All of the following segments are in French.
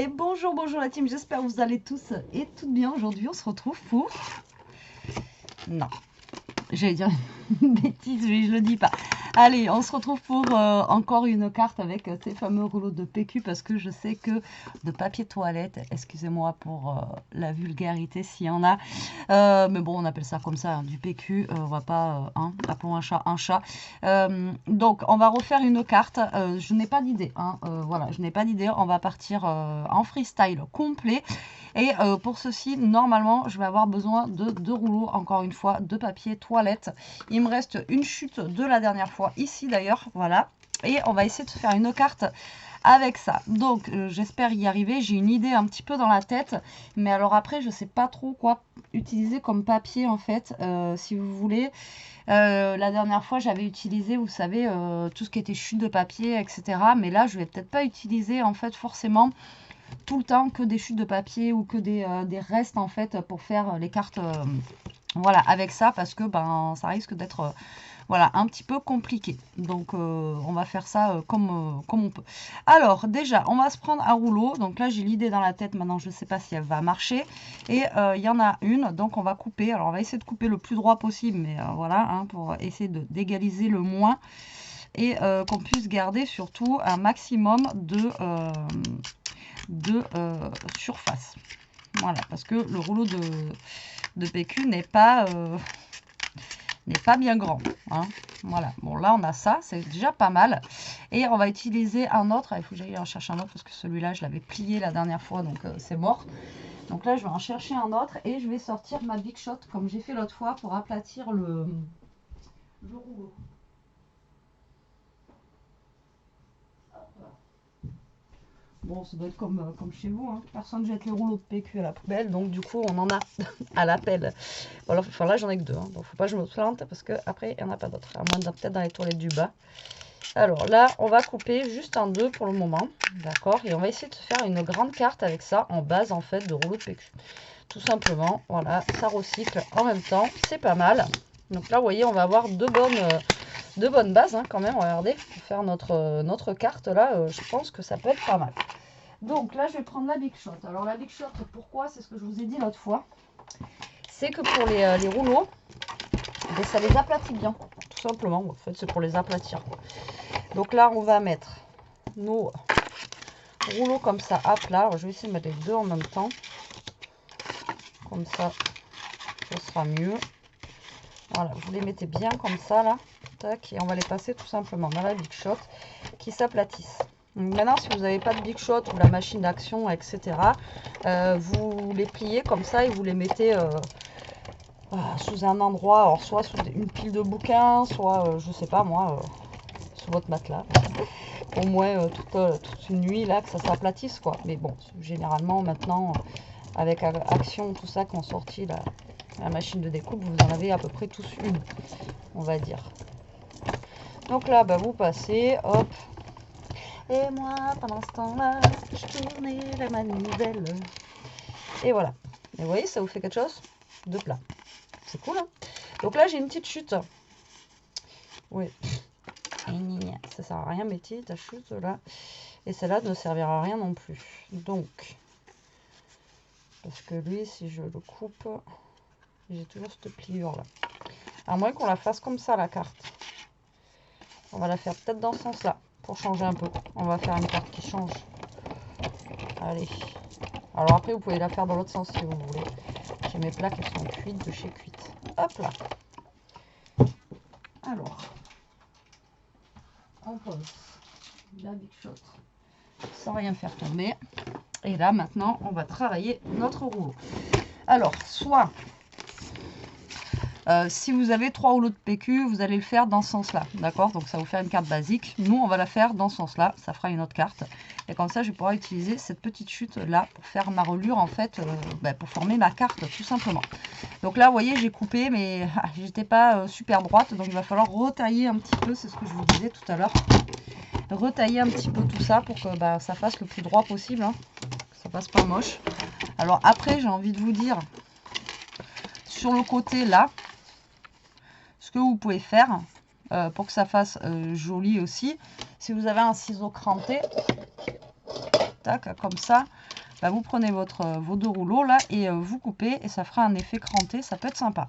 Et bonjour, bonjour la team, j'espère que vous allez tous et toutes bien. Aujourd'hui, on se retrouve pour... Non, j'allais dire une bêtise, mais je le dis pas. Allez, on se retrouve pour encore une carte avec ces fameux rouleaux de PQ parce que je sais que de papier toilette, excusez-moi pour la vulgarité s'il y en a, mais bon, on appelle ça comme ça, hein, du PQ, on va pas, appelons un chat un chat. Donc, on va refaire une carte, je n'ai pas d'idée, voilà, je n'ai pas d'idée, on va partir en freestyle complet. Et pour ceci, normalement, je vais avoir besoin de 2 rouleaux, encore une fois, de papier toilette. Il me reste une chute de la dernière fois, ici d'ailleurs, voilà. Et on va essayer de se faire une carte avec ça. Donc, j'espère y arriver. J'ai une idée un petit peu dans la tête. Mais alors après, je ne sais pas trop quoi utiliser comme papier, en fait, si vous voulez. La dernière fois, j'avais utilisé, vous savez, tout ce qui était chute de papier, etc. Mais là, je vais peut-être pas utiliser, en fait, forcément tout le temps que des chutes de papier ou que des restes en fait pour faire les cartes voilà avec ça parce que ben ça risque d'être voilà un petit peu compliqué. Donc on va faire ça comme on peut. Alors déjà on va se prendre un rouleau. Donc là j'ai l'idée dans la tête, maintenant je ne sais pas si elle va marcher. Et il y en a une, donc on va couper. Alors on va essayer de couper le plus droit possible, mais voilà, hein, pour essayer d'égaliser le moins. Et qu'on puisse garder surtout un maximum de surface. Voilà, parce que le rouleau de PQ n'est pas bien grand. Hein. Voilà, bon là on a ça, c'est déjà pas mal. Et on va utiliser un autre, il faut que j'aille en chercher un autre parce que celui-là je l'avais plié la dernière fois, donc c'est mort. Donc là je vais en chercher un autre et je vais sortir ma Big Shot comme j'ai fait l'autre fois pour aplatir le rouleau. Bon, ça doit être comme chez vous, hein. Personne jette les rouleaux de PQ à la poubelle, donc du coup on en a à l'appel. Bon, alors, enfin là j'en ai que 2, hein, donc faut pas que je me plante parce que après il n'y en a pas d'autres, à moins peut-être dans les toilettes du bas. Alors là on va couper juste en 2 pour le moment, d'accord, et on va essayer de se faire une grande carte avec ça en base en fait de rouleau de PQ. Tout simplement, voilà, ça recycle en même temps, c'est pas mal. Donc là vous voyez on va avoir deux bonnes bases hein, quand même, regardez, pour faire notre carte là, je pense que ça peut être pas mal. Donc là je vais prendre la Big Shot. Alors la Big Shot, pourquoi? C'est ce que je vous ai dit l'autre fois. C'est que pour les rouleaux, ben, ça les aplatit bien, tout simplement. En fait c'est pour les aplatir quoi. Donc là on va mettre nos rouleaux comme ça à plat. Alors, je vais essayer de mettre les deux en même temps. Comme ça, ce sera mieux. Voilà, vous les mettez bien comme ça là. Tac, et on va les passer tout simplement dans la Big Shot qui s'aplatissent. Maintenant, si vous n'avez pas de Big Shot ou la machine d'action, etc., vous les pliez comme ça et vous les mettez sous un endroit, alors soit sous une pile de bouquins, soit, je sais pas moi, sous votre matelas. Au moins toute une nuit là, que ça s'aplatisse quoi. Mais bon, généralement maintenant, avec Action, tout ça, qu'on sortit la machine de découpe, vous en avez à peu près tous une, on va dire. Donc là, bah, vous passez, hop. Et moi, pendant ce temps-là, je tournais la manivelle. Et voilà. Et vous voyez, ça vous fait quelque chose de plat. C'est cool, hein? Donc là, j'ai une petite chute. Oui. Ça sert à rien, Betty, ta chute là. Et celle-là ne servira à rien non plus. Donc, parce que lui, si je le coupe, j'ai toujours cette pliure là. À moins qu'on la fasse comme ça, la carte. On va la faire peut-être dans ce sens-là. Pour changer un peu. On va faire une carte qui change. Allez. Alors après, vous pouvez la faire dans l'autre sens si vous voulez. J'ai mes plaques qui sont cuites de chez Cuite. Hop là. Alors. On pose la Big Shot sans rien faire tomber. Et là, maintenant, on va travailler notre rouleau. Alors, soit... si vous avez 3 rouleaux de PQ, vous allez le faire dans ce sens-là, d'accord? Donc ça va vous faire une carte basique. Nous, on va la faire dans ce sens-là, ça fera une autre carte. Et comme ça, je vais pouvoir utiliser cette petite chute-là pour faire ma reliure, en fait, pour former ma carte, tout simplement. Donc là, vous voyez, j'ai coupé, mais j'étais pas super droite, donc il va falloir retailler un petit peu, c'est ce que je vous disais tout à l'heure. Retailler un petit peu tout ça pour que ça fasse le plus droit possible, hein, que ça fasse pas moche. Alors après, j'ai envie de vous dire, sur le côté là, ce que vous pouvez faire pour que ça fasse joli aussi, si vous avez un ciseau cranté, tac, comme ça, bah, vous prenez vos deux rouleaux là et vous coupez et ça fera un effet cranté, ça peut être sympa.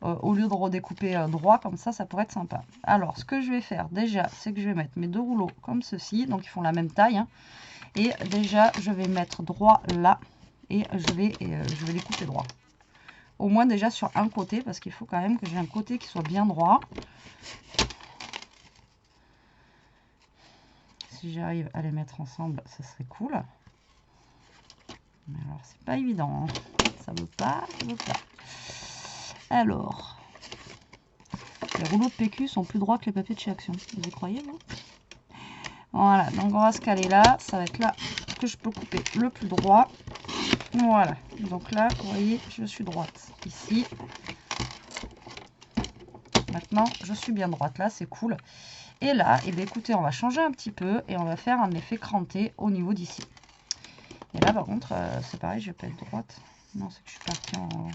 Au lieu de redécouper droit comme ça pourrait être sympa. Alors, ce que je vais faire déjà, c'est que je vais mettre mes deux rouleaux comme ceci, donc ils font la même taille. Hein, et déjà, je vais mettre droit là et je vais les couper droit. Au moins déjà sur un côté, parce qu'il faut quand même que j'ai un côté qui soit bien droit. Si j'arrive à les mettre ensemble, ça serait cool. Mais alors, c'est pas évident. Hein. Ça veut pas. Alors, les rouleaux de PQ sont plus droits que les papiers de chez Action. Vous y croyez, vous? Voilà, donc on va se caler là. Ça va être là que je peux couper le plus droit. Voilà, donc là, vous voyez, je suis droite. Ici. Maintenant, je suis bien droite. Là, c'est cool. Et là, eh bien, écoutez, on va changer un petit peu et on va faire un effet cranté au niveau d'ici. Et là, par contre, c'est pareil, je vais pas être droite. Non, c'est que je suis partie en...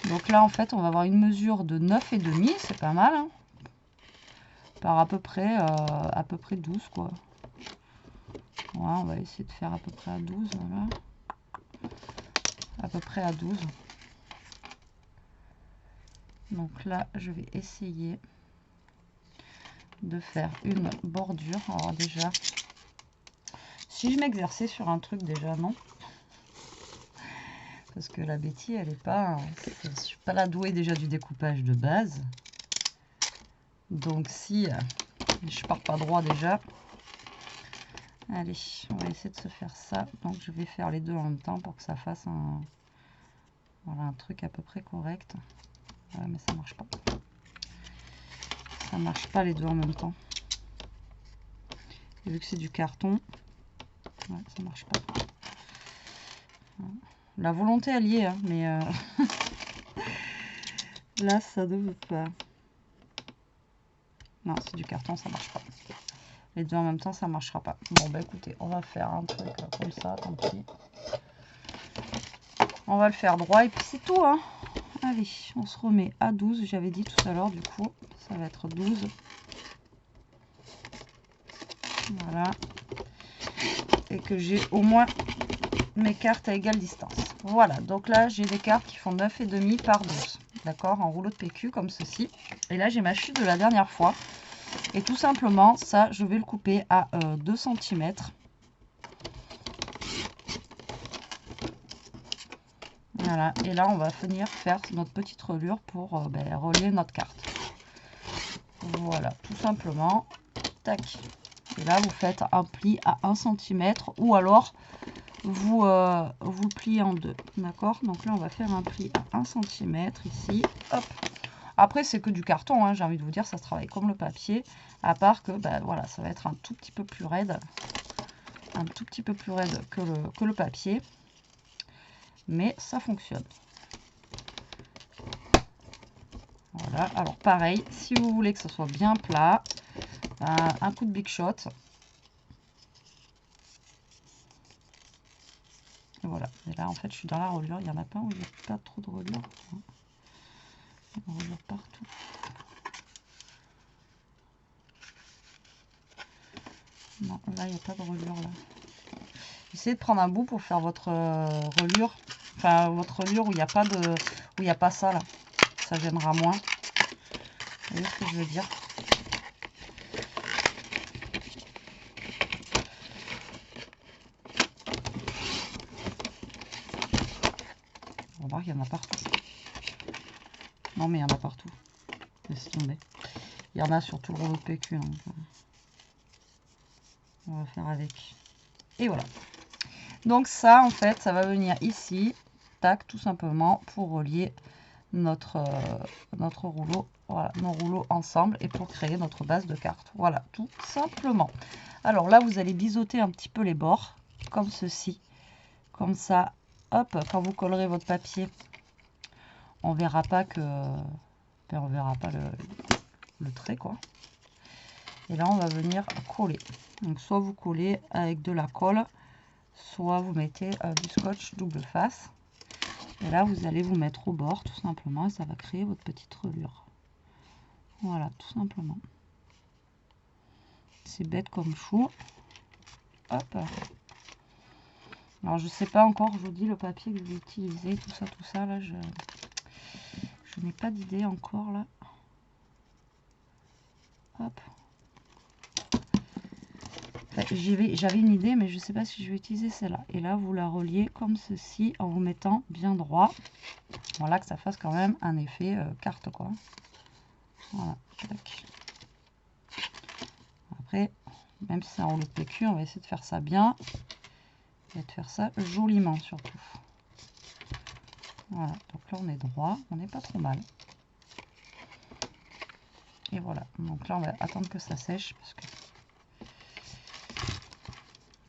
Donc là, en fait, on va avoir une mesure de 9,5, c'est pas mal. Hein, par à peu près 12, quoi. Ouais, on va essayer de faire à peu près à 12, voilà. À peu près à 12. Donc là, je vais essayer de faire une bordure. Alors déjà, si je m'exerçais sur un truc déjà, non. Parce que la Betty, elle est pas... Je suis pas la douée déjà du découpage de base. Donc si je pars pas droit déjà... Allez, on va essayer de se faire ça. Donc je vais faire les deux en même temps pour que ça fasse un... Voilà, un truc à peu près correct. Ouais, mais ça marche pas. Ça marche pas les deux en même temps. Et vu que c'est du carton, ouais, ça marche pas. La volonté elle y est, hein, mais là ça ne veut pas. Non, c'est du carton, ça marche pas. Les deux en même temps, ça marchera pas. Bon bah écoutez, on va faire un truc comme ça, tant pis. On va le faire droit et puis c'est tout, hein. Allez, on se remet à 12, j'avais dit tout à l'heure, du coup, ça va être 12. Voilà. Et que j'ai au moins mes cartes à égale distance. Voilà, donc là, j'ai des cartes qui font 9,5 par 12. D'accord, en rouleau de PQ, comme ceci. Et là, j'ai ma chute de la dernière fois. Et tout simplement, ça, je vais le couper à 2 cm. Voilà, et là, on va venir faire notre petite reliure pour relier notre carte. Voilà, tout simplement. Tac. Et là, vous faites un pli à 1 cm ou alors vous le pliez en deux. D'accord? Donc là, on va faire un pli à 1 cm ici. Hop. Après, c'est que du carton, hein, j'ai envie de vous dire, ça se travaille comme le papier. À part que, voilà, ça va être un tout petit peu plus raide. Un tout petit peu plus raide que le papier. Mais ça fonctionne. Voilà, alors pareil, si vous voulez que ça soit bien plat, un coup de Big Shot. Et voilà, et là en fait je suis dans la reliure, il n'y en a pas où il n'y a pas trop de reliure. Il y a une reliure partout. Non, là il n'y a pas de reliure là. Essayez de prendre un bout pour faire votre reliure, enfin votre reliure où il n'y a pas de, où il n'y a pas ça là. Ça gênera moins. Vous voyez ce que je veux dire? Remarque, il y en a partout. Non, mais il y en a partout. Laisse tomber. Il y en a sur tout le rouleau de PQ. Donc, on va faire avec. Et voilà. Donc ça, en fait, ça va venir ici. Tac, tout simplement, pour relier notre rouleau. Voilà, nos rouleaux ensemble et pour créer notre base de cartes. Voilà, tout simplement. Alors là, vous allez biseauter un petit peu les bords, comme ceci. Comme ça, hop, quand vous collerez votre papier, on verra pas que... on verra pas le trait, quoi. Et là, on va venir coller. Donc, soit vous collez avec de la colle, soit vous mettez du scotch double face. Et là, vous allez vous mettre au bord, tout simplement, et ça va créer votre petite reliure. Voilà, tout simplement. C'est bête comme chou. Hop. Alors je sais pas encore, je vous dis le papier que je vais utiliser, tout ça là, je n'ai pas d'idée encore là. Hop. Enfin, j'avais une idée, mais je sais pas si je vais utiliser celle-là. Et là, vous la reliez comme ceci en vous mettant bien droit. Voilà, que ça fasse quand même un effet carte, quoi. Voilà. Tac. Après, même si c'est un rouleau de PQ, on va essayer de faire ça bien. Et de faire ça joliment, surtout. Voilà, donc là, on est droit. On n'est pas trop mal. Et voilà. Donc là, on va attendre que ça sèche, parce que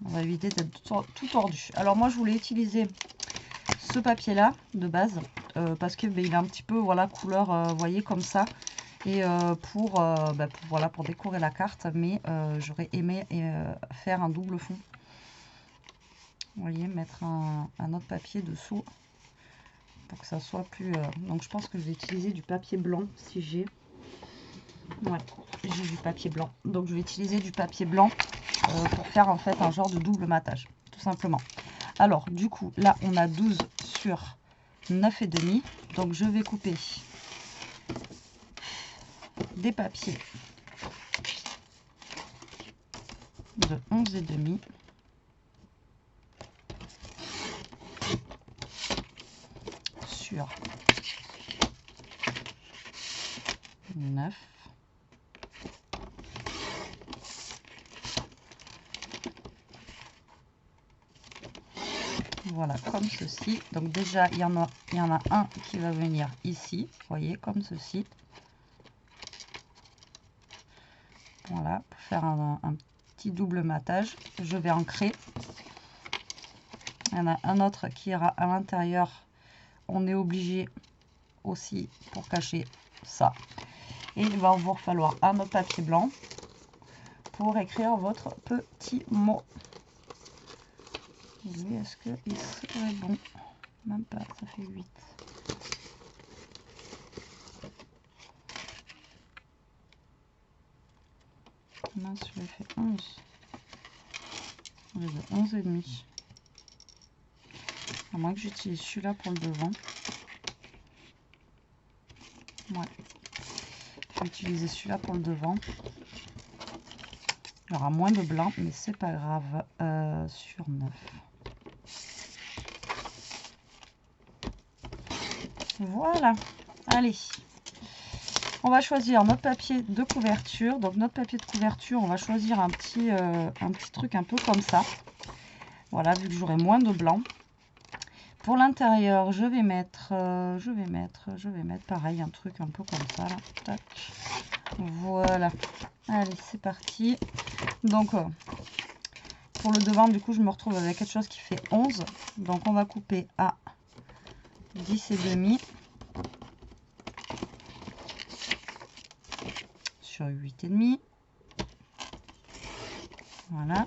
on va éviter d'être tout tordu. Alors moi, je voulais utiliser ce papier là de base parce que il est un petit peu, voilà, couleur, vous voyez, comme ça, et voilà, pour décorer la carte, mais j'aurais aimé faire un double fond, vous voyez, mettre un autre papier dessous pour que ça soit plus donc je pense que je vais utiliser du papier blanc. Si j'ai du papier blanc, donc je vais utiliser du papier blanc pour faire en fait un genre de double matage, tout simplement. Alors du coup là on a 12 sur 9,5, donc je vais couper des papiers de 11,5 sur 9. Voilà, comme ceci. Donc déjà, il y en a un qui va venir ici, vous voyez, comme ceci. Voilà, pour faire un petit double matage. Je vais ancrer. Il y en a un autre qui ira à l'intérieur. On est obligé aussi pour cacher ça. Et il va vous falloir un autre papier blanc pour écrire votre petit mot. Lui, est-ce qu'il serait bon? Même pas, ça fait 8. Mince, je l'ai fait 11. Au lieu de 11,5. À moins que j'utilise celui-là pour le devant. Ouais. Je vais utiliser celui-là pour le devant. Il y aura moins de blanc, mais c'est pas grave. Sur 9. Voilà. Allez. On va choisir notre papier de couverture. Donc notre papier de couverture, on va choisir un petit truc un peu comme ça. Voilà, vu que j'aurai moins de blanc. Pour l'intérieur, je vais mettre pareil, un truc un peu comme ça. Là. Tac. Voilà. Allez, c'est parti. Donc, pour le devant, du coup, je me retrouve avec quelque chose qui fait 11. Donc, on va couper à 10,5 sur 8,5. Voilà.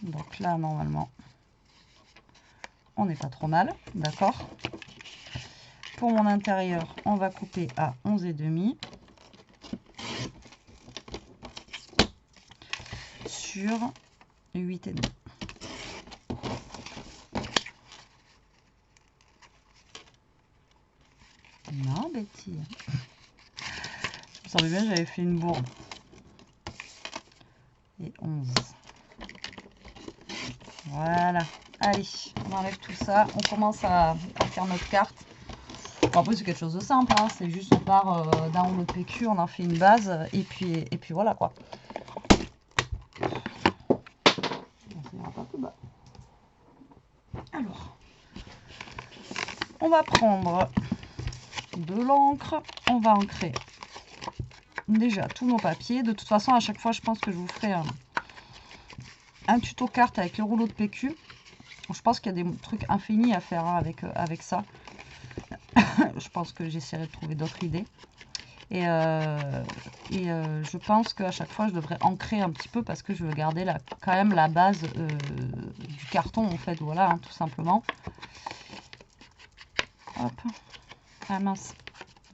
Donc là, normalement, on n'est pas trop mal. D'accord. Pour mon intérieur, on va couper à 11,5 sur 8,5. Non, Betty. Je me semblais bien, j'avais fait une bourde. Et 11. Voilà. Allez, on enlève tout ça. On commence à faire notre carte. Bon, après, c'est quelque chose de simple. Hein. C'est juste, on part d'un rouleau de PQ, on en fait une base. Et puis voilà, quoi. Alors, on va prendre de l'encre. On va ancrer déjà tous nos papiers. De toute façon, à chaque fois, je pense que je vous ferai un tuto carte avec le rouleau de PQ. Je pense qu'il y a des trucs infinis à faire hein, avec ça. Je pense que j'essaierai de trouver d'autres idées. Et je pense qu'à chaque fois, je devrais ancrer un petit peu parce que je veux garder quand même la base du carton, en fait. Voilà, hein, tout simplement. Hop. Ah mince,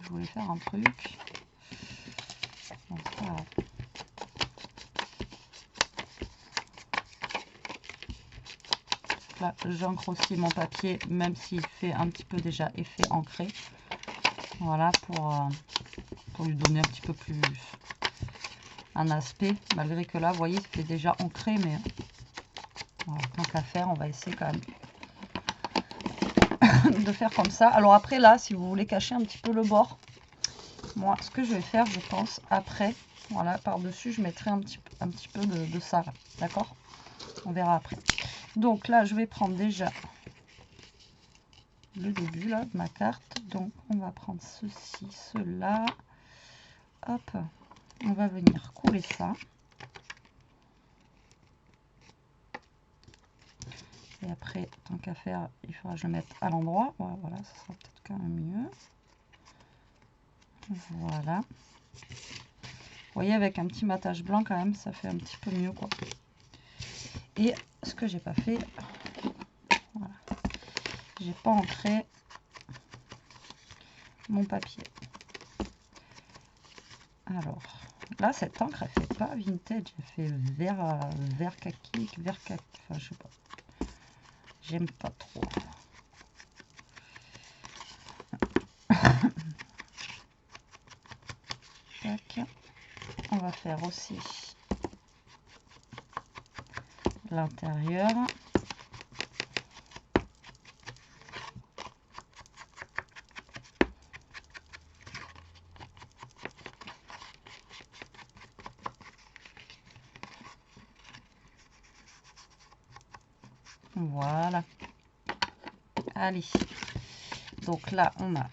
je voulais faire un truc. Bon, c'est pas grave. Donc là, j'encre aussi mon papier, même s'il fait un petit peu déjà effet ancré. Voilà, pour lui donner un petit peu plus un aspect. Malgré que là, vous voyez, il fait déjà ancré, mais voilà, tant qu'à faire, on va essayer quand même de faire comme ça. Alors après, là, si vous voulez cacher un petit peu le bord, moi, ce que je vais faire, je pense, après, voilà, par-dessus, je mettrai un petit peu de ça, d'accord? On verra après. Donc là, je vais prendre déjà le début là de ma carte. Donc on va prendre ceci, cela. Hop, on va venir couler ça. Et après, tant qu'à faire, il faudra que je le mette à l'endroit. Voilà, ça sera peut-être quand même mieux. Voilà. Vous voyez, avec un petit matage blanc quand même, ça fait un petit peu mieux, quoi. Et ce que j'ai pas fait, voilà, j'ai pas ancré mon papier. Alors, là, cette encre, elle fait pas vintage, elle fait vert kaki, enfin, je sais pas. J'aime pas trop. Tac. On va faire aussi l'intérieur. Voilà. Allez. Donc là, on a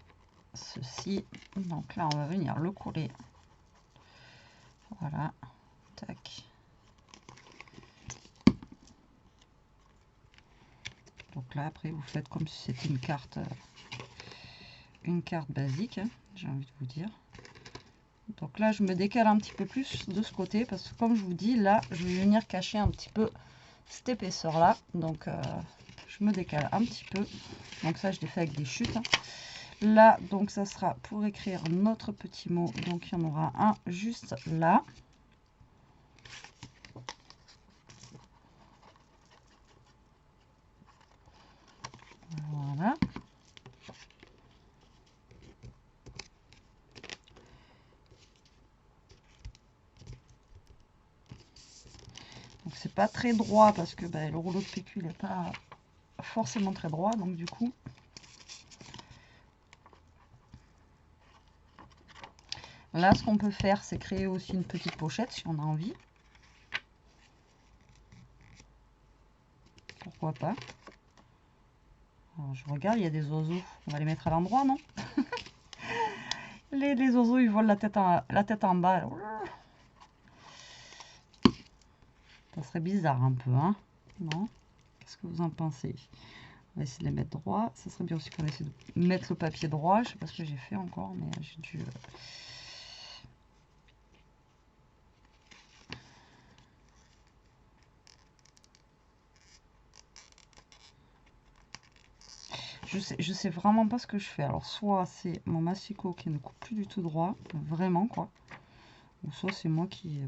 ceci. Donc là, on va venir le coller. Voilà. Tac. Donc là, après, vous faites comme si c'était une carte basique, hein, j'ai envie de vous dire. Donc là, je me décale un petit peu plus de ce côté parce que, comme je vous dis, là, je vais venir cacher un petit peu cette épaisseur là. Donc, je me décale un petit peu. Donc ça, je l'ai fait avec des chutes, hein. Là, donc ça sera pour écrire notre petit mot. Donc, il y en aura un juste là. Voilà. Donc, c'est pas très droit parce que ben, le rouleau de PQ n'est pas forcément très droit. Donc, du coup... Là, ce qu'on peut faire, c'est créer aussi une petite pochette si on a envie. Pourquoi pas? Alors, je regarde, il y a des oiseaux. On va les mettre à l'endroit, non? les oiseaux, ils volent la tête en bas. Ça serait bizarre un peu, hein? Non? Qu'est-ce que vous en pensez? On va essayer de les mettre droit. Ça serait bien aussi qu'on essaie de mettre le papier droit. Je sais pas ce que j'ai fait encore, mais j'ai dû... Je sais vraiment pas ce que je fais. Alors, soit c'est mon massicot qui ne coupe plus du tout droit, vraiment, quoi. Ou soit c'est moi qui...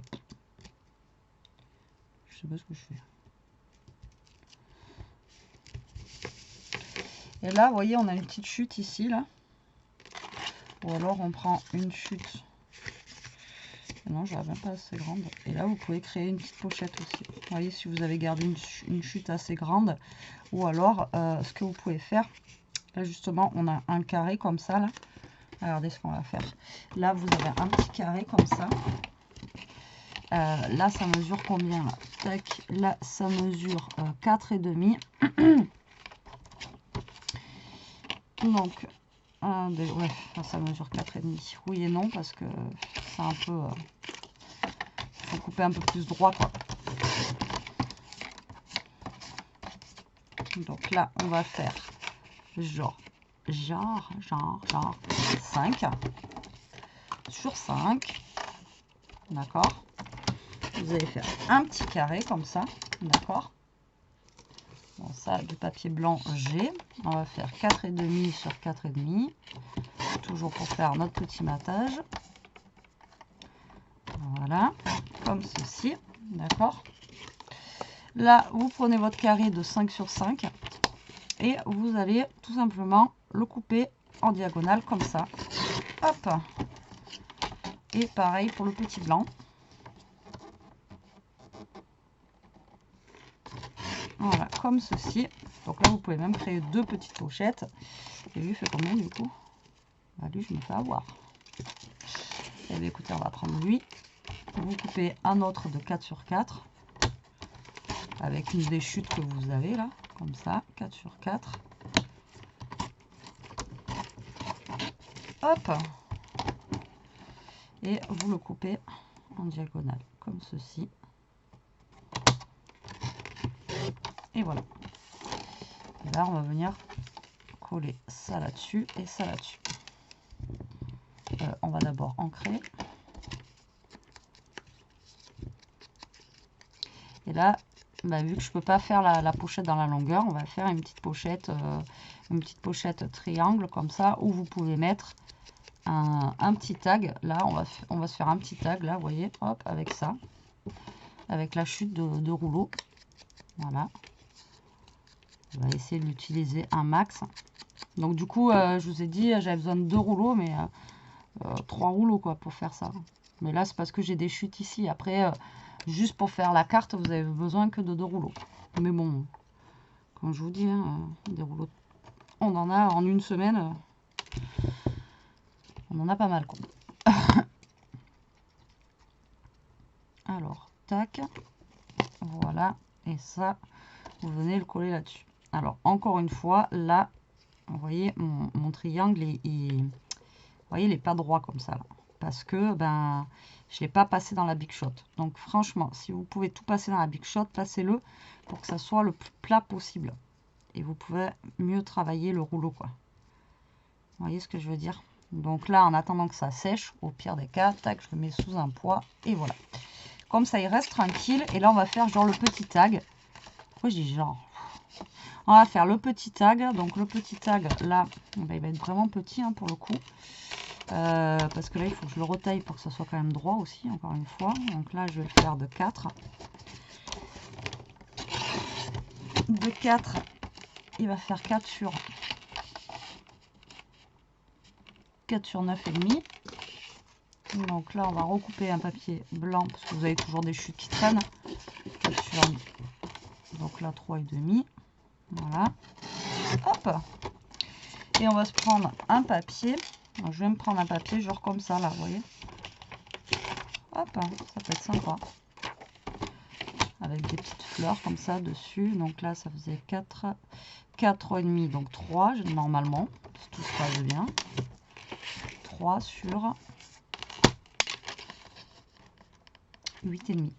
Je sais pas ce que je fais. Et là, vous voyez, on a une petite chute ici, là. Ou alors, on prend une chute. Non, je la même pas assez grande. Et là, vous pouvez créer une petite pochette aussi. Vous voyez, si vous avez gardé une chute assez grande. Ou alors, ce que vous pouvez faire, là, justement, on a un carré comme ça, là. Regardez ce qu'on va faire. Là, vous avez un petit carré comme ça. Là, ça mesure combien là? Tac, là, ça mesure 4,5. Donc, ouais, ça mesure 4,5. Oui et non, parce que c'est un peu... faut couper un peu plus droit, quoi. Donc là, on va faire genre 5 sur 5. D'accord? Vous allez faire un petit carré comme ça. D'accord? Bon, ça, du papier blanc, j'ai. On va faire 4,5 sur 4,5. Toujours pour faire notre petit matage. Voilà, comme ceci. D'accord? Là, vous prenez votre carré de 5 sur 5 et vous allez tout simplement le couper en diagonale comme ça. Hop. Et pareil pour le petit blanc. Voilà, comme ceci. Donc là, vous pouvez même créer 2 petites pochettes. Et lui, il fait combien du coup? Bah, lui, je me fais avoir. Et bien, écoutez, on va prendre lui. Vous coupez un autre de 4 sur 4. Avec une des chutes que vous avez là. Comme ça, 4 sur 4. Hop. Et vous le coupez en diagonale, comme ceci. Et voilà. Et là, on va venir coller ça là-dessus et ça là-dessus. On va d'abord ancrer. Et là, bah, vu que je peux pas faire la pochette dans la longueur, on va faire une petite pochette triangle comme ça, où vous pouvez mettre un petit tag. Là, on va se faire un petit tag, là, vous voyez, hop, avec ça, avec la chute de rouleau. Voilà. On va essayer de l'utiliser un max. Donc du coup, je vous ai dit, j'avais besoin de 2 rouleaux, mais 3 rouleaux quoi pour faire ça. Mais là, c'est parce que j'ai des chutes ici. Après, juste pour faire la carte, vous avez besoin que de 2 rouleaux. Mais bon, comme je vous dis, hein, des rouleaux, on en a en une semaine. On en a pas mal quoi. Alors, tac. Voilà. Et ça, vous venez le coller là-dessus. Alors, encore une fois, là, vous voyez, mon triangle, vous voyez, il n'est pas droit comme ça. Là, parce que ben, je ne l'ai pas passé dans la Big Shot. Donc, franchement, si vous pouvez tout passer dans la Big Shot, passez-le pour que ça soit le plus plat possible. Et vous pouvez mieux travailler le rouleau, quoi. Vous voyez ce que je veux dire? Donc là, en attendant que ça sèche, au pire des cas, tac, je le mets sous un poids. Et voilà. Comme ça, il reste tranquille. Et là, on va faire genre le petit tag. Pourquoi je dis genre? On va faire le petit tag. Donc le petit tag, là, ben, il va être vraiment petit hein, pour le coup. Parce que là, il faut que je le retaille pour que ça soit quand même droit aussi, encore une fois. Donc là, je vais le faire de 4. De 4, il va faire 4 sur 9,5. Donc là, on va recouper un papier blanc, parce que vous avez toujours des chutes qui traînent. 4 sur... Donc là, 3,5. Voilà. Hop. Et on va se prendre un papier. Donc, je vais me prendre un papier, genre comme ça, là, vous voyez. Hop, ça peut être sympa. Avec des petites fleurs comme ça dessus. Donc là, ça faisait 4,5, donc 3, normalement, si tout se passe bien. 3 sur 8,5.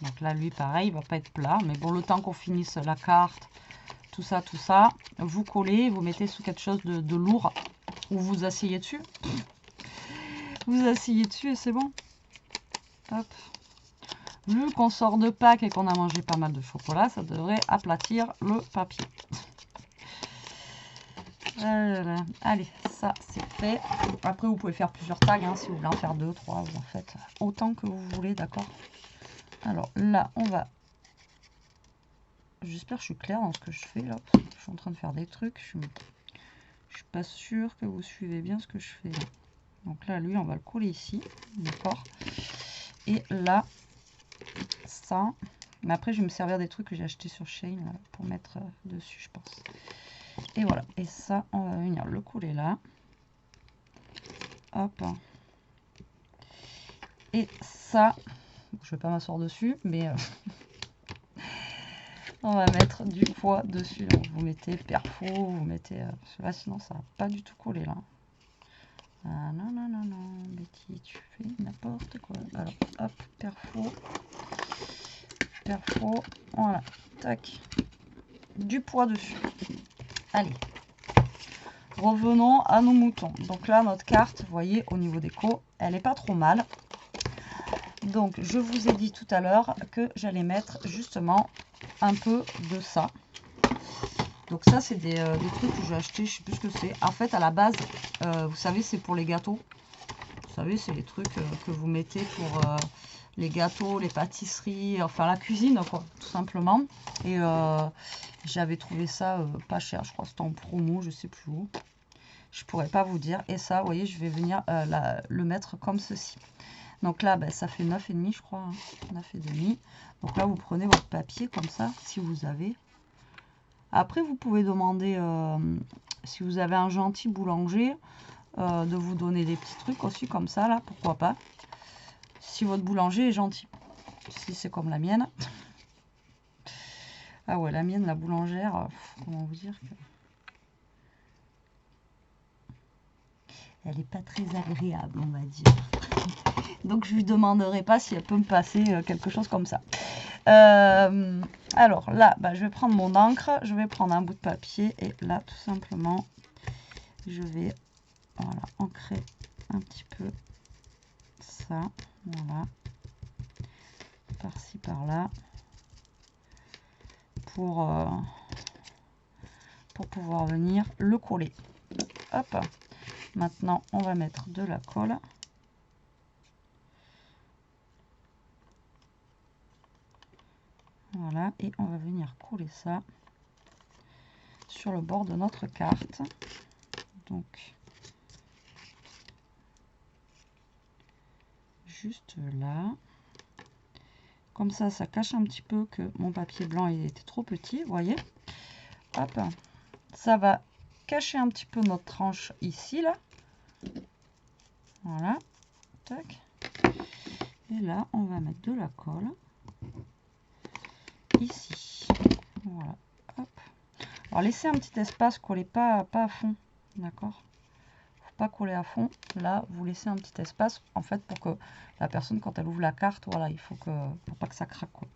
Donc là, lui, pareil, il va pas être plat. Mais bon, le temps qu'on finisse la carte, tout ça, vous collez, vous mettez sous quelque chose de lourd ou vous asseyez dessus. Vous asseyez dessus et c'est bon. Hop. Vu qu'on sort de Pâques et qu'on a mangé pas mal de chocolat, ça devrait aplatir le papier. Allez, ça c'est fait. Après, vous pouvez faire plusieurs tags, hein, si vous voulez en faire 2, 3, vous en faites autant que vous voulez, d'accord? Alors là, on va... J'espère que je suis claire dans ce que je fais là. Parce que je suis en train de faire des trucs. Je suis pas sûre que vous suivez bien ce que je fais là. Donc là, lui, on va le coller ici. D'accord. Et là, ça. Mais après, je vais me servir des trucs que j'ai acheté sur Shein là, pour mettre dessus, je pense. Et voilà. Et ça, on va venir le coller là. Hop. Et ça, je vais pas m'asseoir dessus, mais on va mettre du poids dessus. Donc, vous mettez perfo, vous mettez... là, sinon, ça va pas du tout coller là. Ah, non, non, non, non, Betty, tu fais n'importe quoi. Alors, hop, perfo, voilà, tac, du poids dessus. Allez, revenons à nos moutons. Donc là, notre carte, vous voyez, au niveau des côtes, elle est pas trop mal. Donc, je vous ai dit tout à l'heure que j'allais mettre justement un peu de ça. Donc ça, c'est des trucs que j'ai acheté, je sais plus ce que c'est. En fait, à la base, vous savez, c'est pour les gâteaux. Vous savez, c'est les trucs que vous mettez pour les gâteaux, les pâtisseries, enfin la cuisine, quoi, tout simplement. Et j'avais trouvé ça pas cher, je crois que c'était en promo, je sais plus où. Je pourrais pas vous dire. Et ça, vous voyez, je vais venir le mettre comme ceci. Donc là, ben, ça fait 9,5 je crois, hein, 9,5. Donc là, vous prenez votre papier comme ça, si vous avez. Après, vous pouvez demander, si vous avez un gentil boulanger, de vous donner des petits trucs aussi comme ça, là, pourquoi pas. Si votre boulanger est gentil. Si c'est comme la mienne. Ah ouais, la mienne, la boulangère, comment vous dire que... Elle n'est pas très agréable, on va dire. Donc, je lui demanderai pas si elle peut me passer quelque chose comme ça. Alors là, bah, je vais prendre mon encre, je vais prendre un bout de papier et là, tout simplement, je vais voilà, ancrer un petit peu ça. Voilà. Par-ci, par-là. Pour pouvoir venir le coller. Hop. Maintenant, on va mettre de la colle. Voilà, et on va venir coller ça sur le bord de notre carte. Donc, juste là. Comme ça, ça cache un petit peu que mon papier blanc il était trop petit, vous voyez. Hop, ça va cacher un petit peu notre tranche ici, là. Voilà, tac. Et là, on va mettre de la colle ici. Voilà, hop. Alors, laissez un petit espace, collez pas à fond, d'accord? Faut pas coller à fond. Là, vous laissez un petit espace, en fait, pour que la personne, quand elle ouvre la carte, voilà, il faut que, pour pas que ça craque, quoi.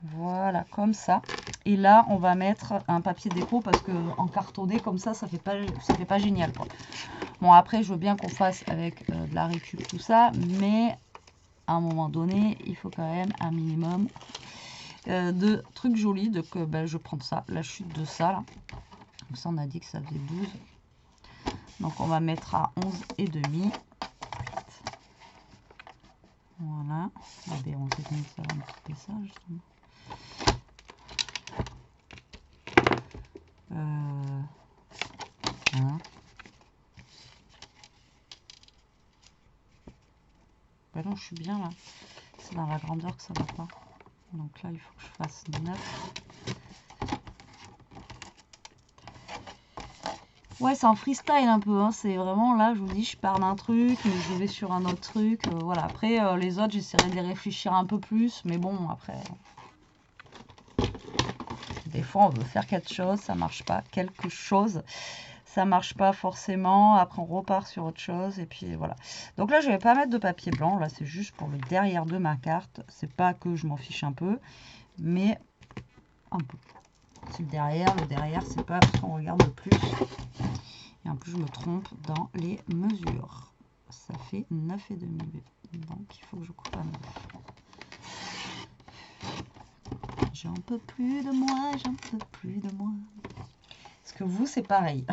Voilà, comme ça. Et là, on va mettre un papier déco parce que en cartonné comme ça fait pas génial, quoi. Bon, après, je veux bien qu'on fasse avec de la récup, tout ça, mais à un moment donné, il faut quand même un minimum de trucs jolis. Donc, ben, je prends ça, la chute de ça, là. Donc ça, on a dit que ça faisait 12. Donc, on va mettre à 11,5. Voilà. Ah ben, on peut mettre ça un petit peu ça, justement. Voilà. Ben non, je suis bien là. C'est dans la grandeur que ça va pas. Donc là, il faut que je fasse 9. Ouais, c'est en freestyle un peu. Hein. C'est vraiment là, je vous dis, je pars d'un truc, mais je vais sur un autre truc. Voilà. Après, les autres, j'essaierai de les réfléchir un peu plus. Mais bon, après, des fois, on veut faire quelque chose, ça marche pas. Quelque chose, ça marche pas forcément. Après, on repart sur autre chose. Et puis voilà. Donc là, je vais pas mettre de papier blanc. Là, c'est juste pour le derrière de ma carte. C'est pas que je m'en fiche un peu, mais un peu. C'est le derrière, c'est pas parce qu'on regarde le plus. Et en plus, je me trompe dans les mesures. Ça fait 9,5. Donc, il faut que je coupe à 9. J'en peux plus de moi, j'en peux plus de moi. Est-ce que vous, c'est pareil?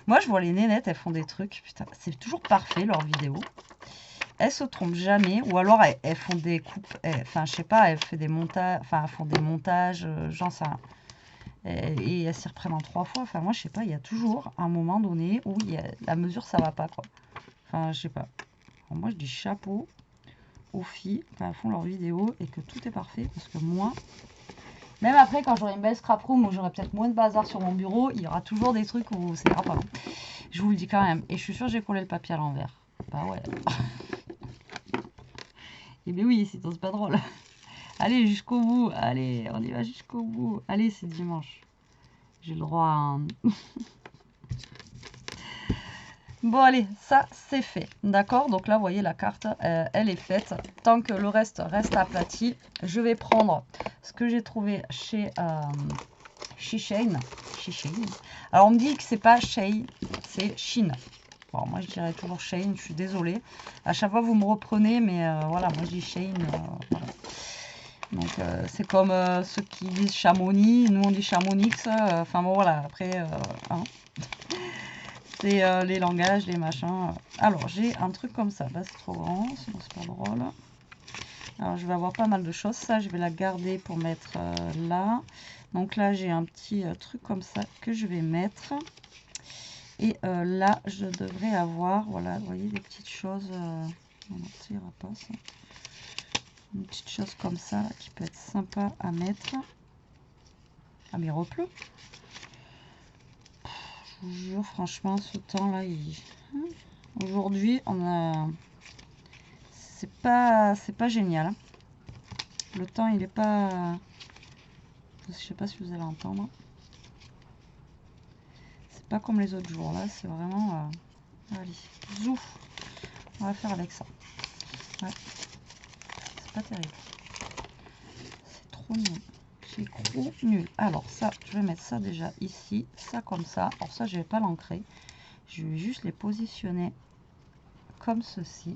Moi, je vois les nénettes, elles font des trucs. Putain, c'est toujours parfait, leurs vidéos. Elles se trompent jamais. Ou alors, elles font des coupes. Enfin, je sais pas, elles font des montages. Enfin, elles font des montages, j'en sais rien. Et elles s'y reprennent en 3 fois. Enfin, moi, je sais pas, il y a toujours un moment donné où la mesure, ça va pas, quoi. Enfin, je sais pas. Alors, moi, je dis chapeau aux filles quand elles font leurs vidéos et que tout est parfait. Parce que moi, même après, quand j'aurai une belle scrap room où j'aurai peut-être moins de bazar sur mon bureau, il y aura toujours des trucs où ça ira pas. Je vous le dis quand même. Et je suis sûre que j'ai collé le papier à l'envers. Bah ouais. Et bien oui, sinon c'est pas drôle. Allez, jusqu'au bout. Allez, on y va jusqu'au bout. Allez, c'est dimanche. J'ai le droit à un... Bon, allez, ça, c'est fait. D'accord? Donc là, vous voyez, la carte, elle est faite. Tant que le reste aplati, je vais prendre ce que j'ai trouvé chez Shein. Alors, on me dit que c'est pas Shein, c'est Shein. Bon, moi je dirais toujours Shein, je suis désolée. À chaque fois vous me reprenez, mais voilà, moi je dis Shein. Voilà. Donc c'est comme ceux qui disent Chamonix, nous on dit Chamonix. Enfin bon voilà, après, hein. C'est les langages, les machins. Alors j'ai un truc comme ça, là c'est trop grand, sinon c'est pas drôle. Alors je vais avoir pas mal de choses, ça je vais la garder pour mettre là. Donc là j'ai un petit truc comme ça que je vais mettre. Et là, je devrais avoir, voilà, vous voyez, des petites choses, on tirera pas ça. Une petite chose comme ça, là, qui peut être sympa à mettre. Ah, mais il repleut. Je vous jure, franchement, ce temps-là, aujourd'hui, on a... C'est pas génial. Hein. Le temps, il est pas... Je sais pas si vous allez entendre. C'est pas comme les autres jours, là, c'est vraiment... Allez, zouf. On va faire avec ça. Ouais. C'est pas terrible. C'est trop nul. C'est trop nul. Alors ça, je vais mettre ça déjà ici. Ça comme ça. Alors ça, je vais pas l'ancrer. Je vais juste les positionner comme ceci.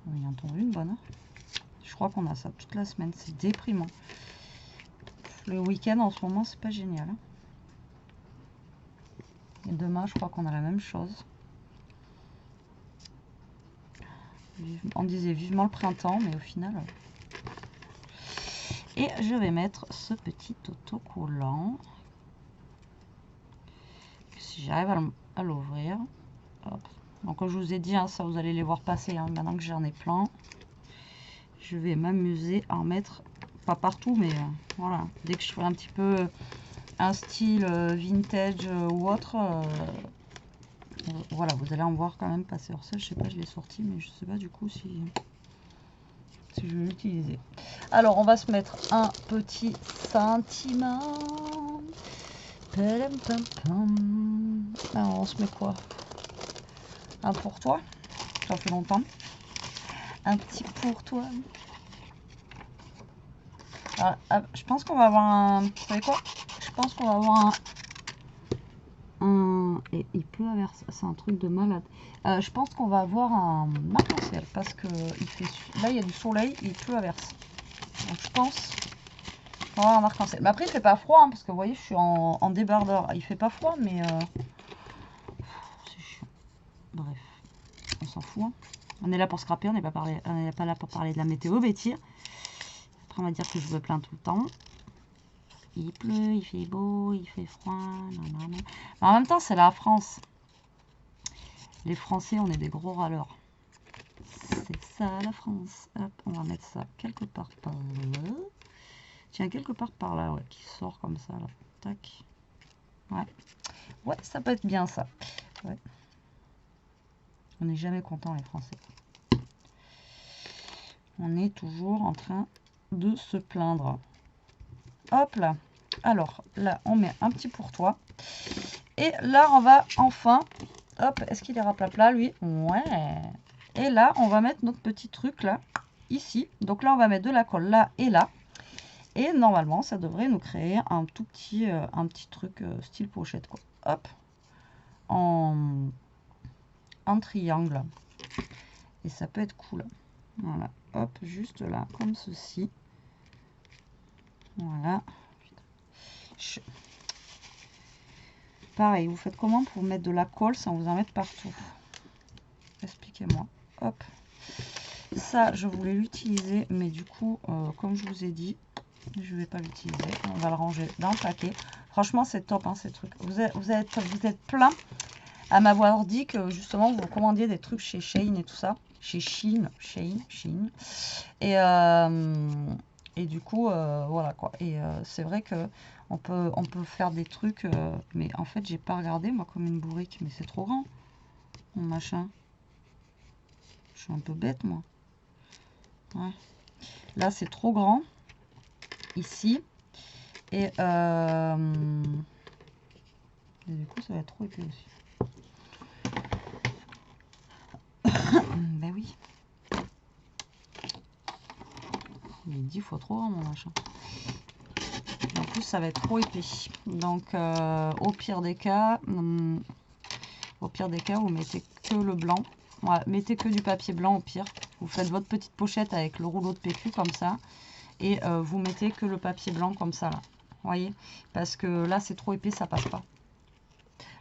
On y a entendu une bonne. Hein. Je crois qu'on a ça toute la semaine. C'est déprimant. Le week-end en ce moment, c'est pas génial. Hein. Et demain, je crois qu'on a la même chose. On disait vivement le printemps, mais au final... Et je vais mettre ce petit autocollant. Si j'arrive à l'ouvrir. Donc comme je vous ai dit, hein, ça vous allez les voir passer. Hein, maintenant que j'en ai plein. Je vais m'amuser à en mettre, pas partout, mais voilà. Dès que je ferai un petit peu un style vintage ou autre... voilà, vous allez en voir quand même passer. Alors ça, je sais pas, je l'ai sorti, mais je sais pas du coup si je vais l'utiliser. Alors, on va se mettre un petit sentiment. Alors, on se met quoi? Un pour toi. Ça fait longtemps. Un petit pour toi. Alors, je pense qu'on va avoir un... Vous savez quoi? Je pense qu'on va avoir et il pleut à verse, c'est un truc de malade. Je pense qu'on va avoir un arc-en-ciel parce que il fait, là il y a du soleil, il pleut à verse. Donc je pense qu'on va avoir un arc-en-ciel. Mais après il fait pas froid hein, parce que vous voyez je suis en débardeur. Il fait pas froid mais c'est chiant. Bref, on s'en fout. Hein. On est là pour scraper, on n'est pas là pour parler de la météo, Betty. Après on va dire que je me plains tout le temps. Il pleut, il fait beau, il fait froid. Nanana. Mais en même temps, c'est la France. Les Français, on est des gros râleurs. C'est ça, la France. Hop, on va mettre ça quelque part par là. Tiens, quelque part par là, ouais, qui sort comme ça, là. Tac. Ouais. Ouais, ça peut être bien, ça. Ouais. On n'est jamais content, les Français. On est toujours en train de se plaindre. Hop là. Alors là, on met un petit pour toi. Et là, on va enfin... Hop, est-ce qu'il est raplapla, lui? Ouais. Et là, on va mettre notre petit truc là, ici. Donc là, on va mettre de la colle là et là. Et normalement, ça devrait nous créer un petit truc style pochette, quoi. Hop. En triangle. Et ça peut être cool. Voilà. Hop, juste là, comme ceci. Voilà. Pareil, vous faites comment pour mettre de la colle sans vous en mettre partout? Expliquez-moi. Hop. Ça, je voulais l'utiliser, mais du coup, comme je vous ai dit, je ne vais pas l'utiliser. On va le ranger dans le paquet. Franchement, c'est top, hein, ces trucs. Vous êtes plein à m'avoir dit que justement, vous commandiez des trucs chez Shein et tout ça. Chez Shein. Et du coup, voilà quoi. Et c'est vrai que on peut faire des trucs, mais en fait, j'ai pas regardé moi comme une bourrique, mais c'est trop grand, mon machin. Je suis un peu bête moi. Ouais. Là, c'est trop grand ici, et du coup, ça va être trop épais aussi. Ben oui. Il est 10 fois trop grand mon machin. En plus, ça va être trop épais. Donc, au pire des cas, Au pire des cas, vous mettez que le blanc. Voilà, mettez que du papier blanc au pire. Vous faites votre petite pochette avec le rouleau de PQ comme ça. Et vous mettez que le papier blanc comme ça là. Vous voyez? Parce que là, c'est trop épais, ça passe pas.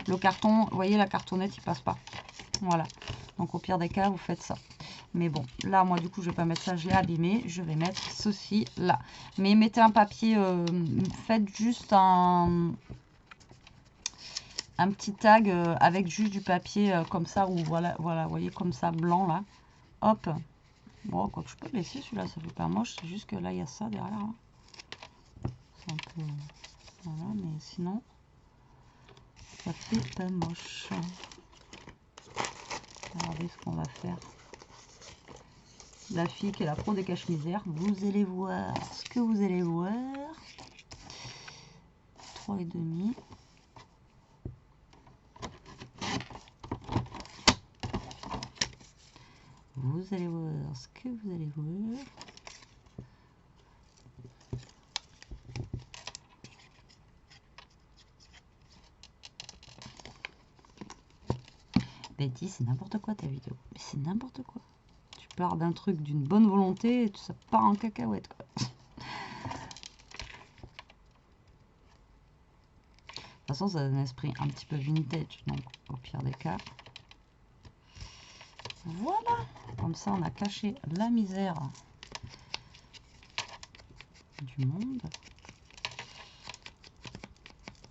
Le carton, vous voyez, la cartonnette, il passe pas. Voilà. Donc au pire des cas, vous faites ça. Mais bon, là, moi, du coup, je vais pas mettre ça, je l'ai abîmé. Je vais mettre ceci là. Mais mettez un papier, faites juste un petit tag avec juste du papier comme ça, ou voilà, voilà, vous voyez, comme ça, blanc là. Hop. Bon, quoi que je peux le laisser, celui-là, ça fait pas moche. C'est juste que là, il y a ça derrière. Hein. C'est un peu... Voilà, mais sinon, ça fait pas moche. Regardez ce qu'on va faire. La fille qui est la pro des cache-misères, vous allez voir ce que vous allez voir. 3,5. Vous allez voir ce que vous allez voir. Betty, c'est n'importe quoi ta vidéo. Mais c'est n'importe quoi. Tu pars d'un truc d'une bonne volonté et ça part en cacahuète, quoi. De toute façon, ça donne un esprit un petit peu vintage, donc au pire des cas. Voilà. Comme ça, on a caché la misère du monde.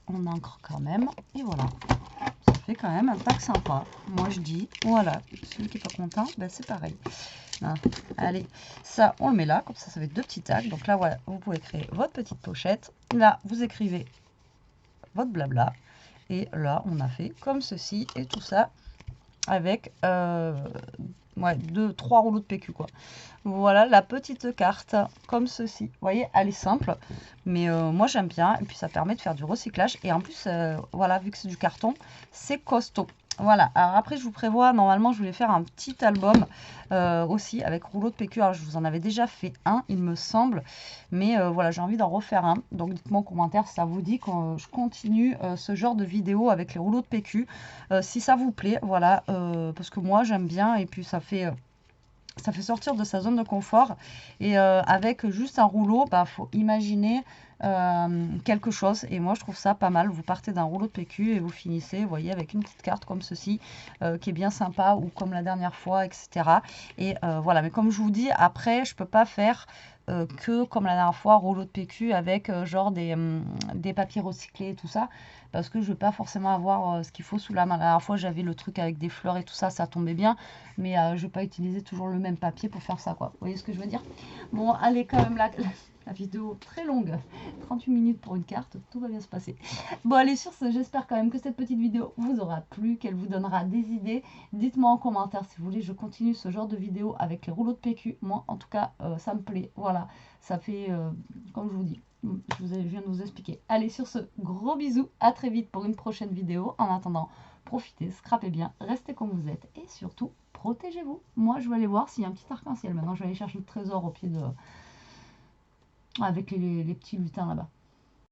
On encre quand même. Et voilà. Ça fait quand même un pack sympa. Moi, je dis, voilà. Celui qui n'est pas content, ben, c'est pareil. Hein. Allez, ça, on le met là. Comme ça fait deux petits tags. Donc là, voilà, vous pouvez créer votre petite pochette. Là, vous écrivez votre blabla. Et là, on a fait comme ceci. Et tout ça avec... ouais, 3 rouleaux de PQ quoi. Voilà la petite carte comme ceci. Vous voyez, elle est simple, mais moi j'aime bien. Et puis ça permet de faire du recyclage. Et en plus, voilà, vu que c'est du carton, c'est costaud. Voilà, alors après je vous prévois, normalement je voulais faire un petit album aussi avec rouleau de PQ. Alors je vous en avais déjà fait un, il me semble, mais voilà, j'ai envie d'en refaire un. Donc dites-moi en commentaire si ça vous dit que je continue ce genre de vidéo avec les rouleaux de PQ. Si ça vous plaît, voilà, parce que moi j'aime bien et puis ça fait sortir de sa zone de confort. Et avec juste un rouleau, bah, faut imaginer quelque chose. Et moi, je trouve ça pas mal. Vous partez d'un rouleau de PQ et vous finissez, vous voyez, avec une petite carte comme ceci, qui est bien sympa, ou comme la dernière fois, etc. Et voilà. Mais comme je vous dis, après, je peux pas faire que comme la dernière fois, rouleau de PQ avec genre des papiers recyclés et tout ça, parce que je ne vais pas forcément avoir ce qu'il faut sous la main. La dernière fois, j'avais le truc avec des fleurs et tout ça, ça tombait bien, mais je ne vais pas utiliser toujours le même papier pour faire ça, quoi. Vous voyez ce que je veux dire? Bon, allez, quand même, la vidéo très longue, 38 minutes pour une carte, tout va bien se passer. Bon, allez, sur ce, j'espère quand même que cette petite vidéo vous aura plu, qu'elle vous donnera des idées. Dites-moi en commentaire si vous voulez, je continue ce genre de vidéo avec les rouleaux de PQ. Moi, en tout cas, ça me plaît. Voilà, ça fait, comme je vous dis, je viens de vous expliquer. Allez, sur ce, gros bisous, à très vite pour une prochaine vidéo. En attendant, profitez, scrapez bien, restez comme vous êtes et surtout, protégez-vous. Moi, je vais aller voir s'il y a un petit arc-en-ciel. Maintenant, je vais aller chercher le trésor au pied de... avec les petits lutins là-bas.